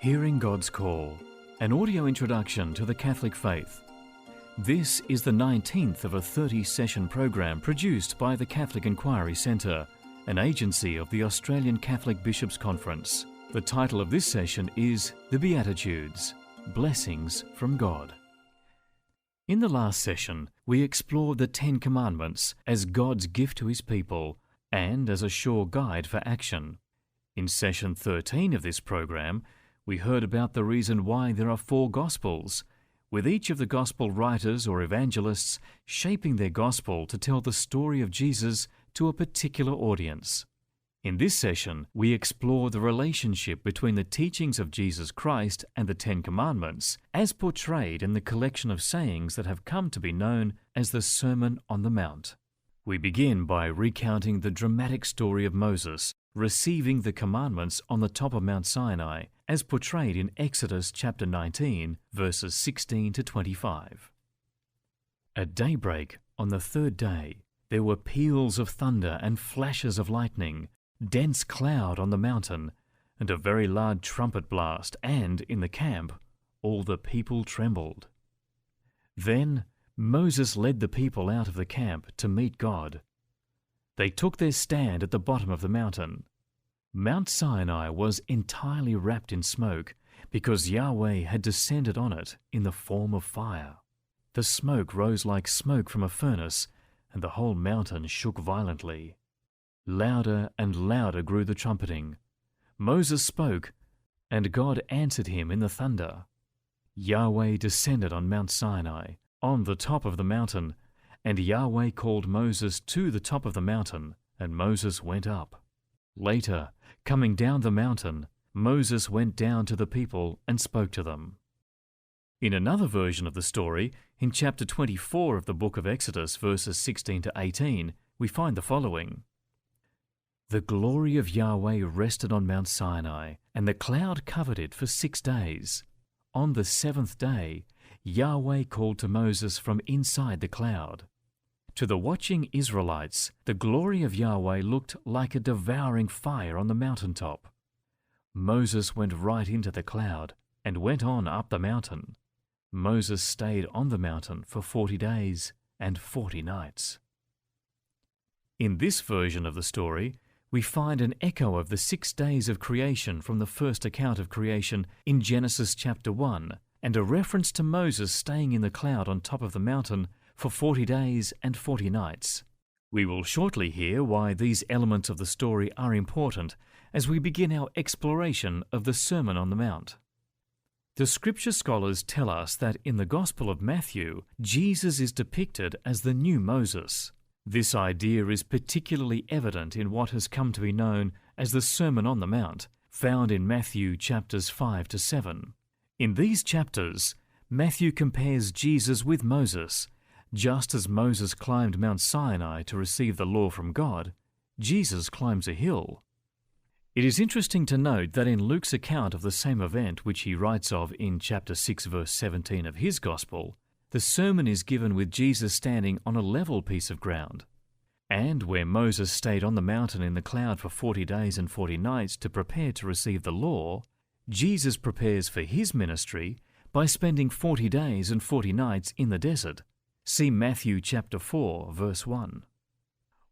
Hearing God's Call, an audio introduction to the Catholic faith. This is the 19th of a 30-session program produced by the Catholic Inquiry Centre, an agency of the Australian Catholic Bishops' Conference. The title of this session is The Beatitudes, Blessings from God. In the last session, we explored the Ten Commandments as God's gift to His people and as a sure guide for action. In session 13 of this program, we heard about the reason why there are 4 Gospels, with each of the Gospel writers or evangelists shaping their Gospel to tell the story of Jesus to a particular audience. In this session, we explore the relationship between the teachings of Jesus Christ and the Ten Commandments, as portrayed in the collection of sayings that have come to be known as the Sermon on the Mount. We begin by recounting the dramatic story of Moses receiving the commandments on the top of Mount Sinai, as portrayed in Exodus chapter 19, verses 16 to 25. At daybreak on the third day, there were peals of thunder and flashes of lightning, dense cloud on the mountain, and a very loud trumpet blast, and in the camp all the people trembled. Then Moses led the people out of the camp to meet God. They took their stand at the bottom of the mountain. Mount Sinai was entirely wrapped in smoke because Yahweh had descended on it in the form of fire. The smoke rose like smoke from a furnace, and the whole mountain shook violently. Louder and louder grew the trumpeting. Moses spoke, and God answered him in the thunder. Yahweh descended on Mount Sinai, on the top of the mountain, and Yahweh called Moses to the top of the mountain, and Moses went up. Later, coming down the mountain, Moses went down to the people and spoke to them. In another version of the story, in chapter 24 of the book of Exodus, verses 16 to 18, we find the following. The glory of Yahweh rested on Mount Sinai, and the cloud covered it for 6 days. On the 7th day, Yahweh called to Moses from inside the cloud. To the watching Israelites, the glory of Yahweh looked like a devouring fire on the mountaintop. Moses went right into the cloud and went on up the mountain. Moses stayed on the mountain for 40 days and 40 nights. In this version of the story, we find an echo of the 6 days of creation from the first account of creation in Genesis chapter 1, and a reference to Moses staying in the cloud on top of the mountain for 40 days and 40 nights. We will shortly hear why these elements of the story are important as we begin our exploration of the Sermon on the Mount. The Scripture scholars tell us that in the Gospel of Matthew, Jesus is depicted as the new Moses. This idea is particularly evident in what has come to be known as the Sermon on the Mount, found in Matthew chapters 5 to 7. In these chapters, Matthew compares Jesus with Moses. Just as Moses climbed Mount Sinai to receive the law from God, Jesus climbs a hill. It is interesting to note that in Luke's account of the same event, which he writes of in chapter 6 verse 17 of his Gospel, the sermon is given with Jesus standing on a level piece of ground. And where Moses stayed on the mountain in the cloud for 40 days and 40 nights to prepare to receive the law, Jesus prepares for his ministry by spending 40 days and 40 nights in the desert. See Matthew chapter 4, verse 1.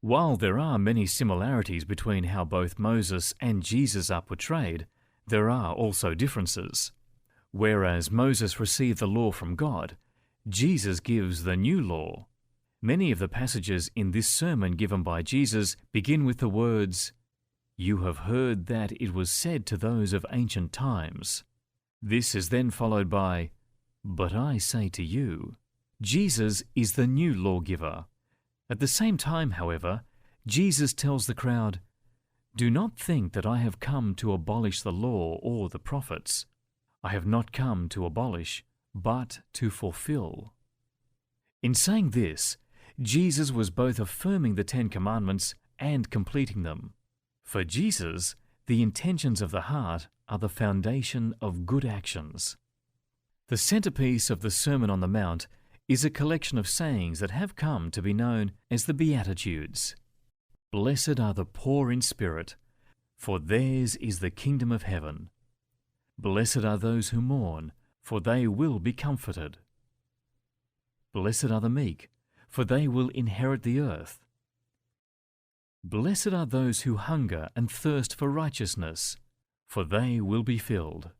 While there are many similarities between how both Moses and Jesus are portrayed, there are also differences. Whereas Moses received the law from God, Jesus gives the new law. Many of the passages in this sermon given by Jesus begin with the words, "You have heard that it was said to those of ancient times." This is then followed by, "But I say to you." Jesus is the new lawgiver. At the same time, however, Jesus tells the crowd, "Do not think that I have come to abolish the law or the prophets. I have not come to abolish, but to fulfill." In saying this, Jesus was both affirming the Ten Commandments and completing them. For Jesus, the intentions of the heart are the foundation of good actions. The centerpiece of the Sermon on the Mount is a collection of sayings that have come to be known as the Beatitudes. Blessed are the poor in spirit, for theirs is the kingdom of heaven. Blessed are those who mourn, for they will be comforted. Blessed are the meek, for they will inherit the earth. Blessed are those who hunger and thirst for righteousness, for they will be filled.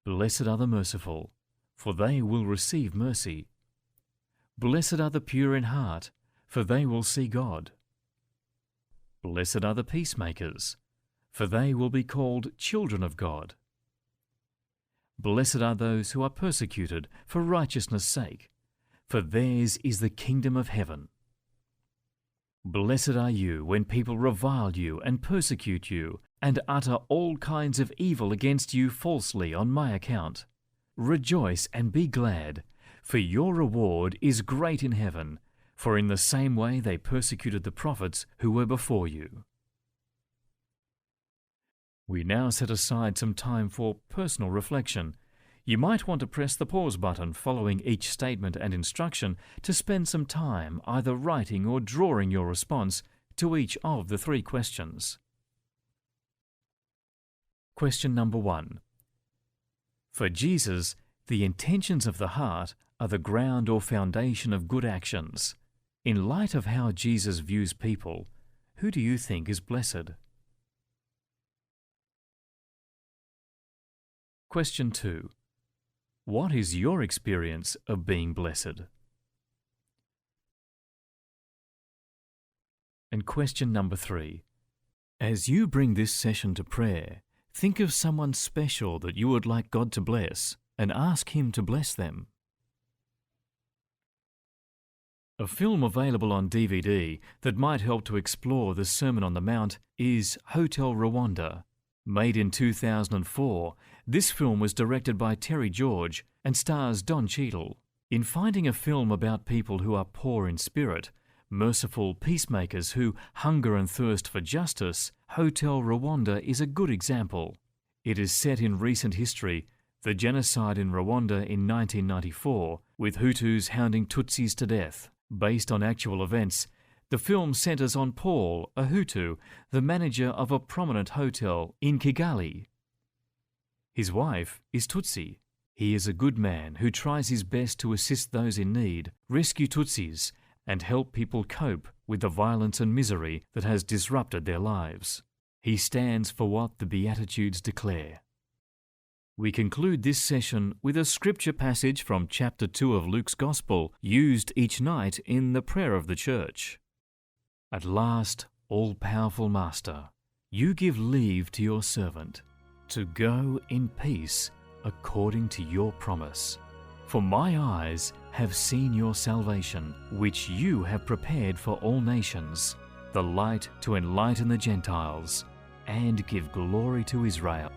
Blessed are the merciful, for they will receive mercy. Blessed are the pure in heart, for they will see God. Blessed are the peacemakers, for they will be called children of God. Blessed are those who are persecuted for righteousness' sake, for theirs is the kingdom of heaven. Blessed are you when people revile you and persecute you, and utter all kinds of evil against you falsely on my account. Rejoice and be glad, for your reward is great in heaven, for in the same way they persecuted the prophets who were before you. We now set aside some time for personal reflection. You might want to press the pause button following each statement and instruction to spend some time either writing or drawing your response to each of the 3 questions. Question number 1. For Jesus, the intentions of the heart are the ground or foundation of good actions. In light of how Jesus views people, who do you think is blessed? Question 2. What is your experience of being blessed? And question number 3. As you bring this session to prayer, think of someone special that you would like God to bless and ask Him to bless them. A film available on DVD that might help to explore the Sermon on the Mount is Hotel Rwanda. Made in 2004, this film was directed by Terry George and stars Don Cheadle. In finding a film about people who are poor in spirit, merciful peacemakers who hunger and thirst for justice, Hotel Rwanda is a good example. It is set in recent history, the genocide in Rwanda in 1994, with Hutus hounding Tutsis to death. Based on actual events, the film centers on Paul, a Hutu, the manager of a prominent hotel in Kigali. His wife is Tutsi. He is a good man who tries his best to assist those in need, rescue Tutsis, and help people cope with the violence and misery that has disrupted their lives. He stands for what the Beatitudes declare. We conclude this session with a scripture passage from chapter 2 of Luke's Gospel, used each night in the prayer of the church. At last, all-powerful Master, you give leave to your servant to go in peace according to your promise. For my eyes have seen your salvation, which you have prepared for all nations, the light to enlighten the Gentiles and give glory to Israel.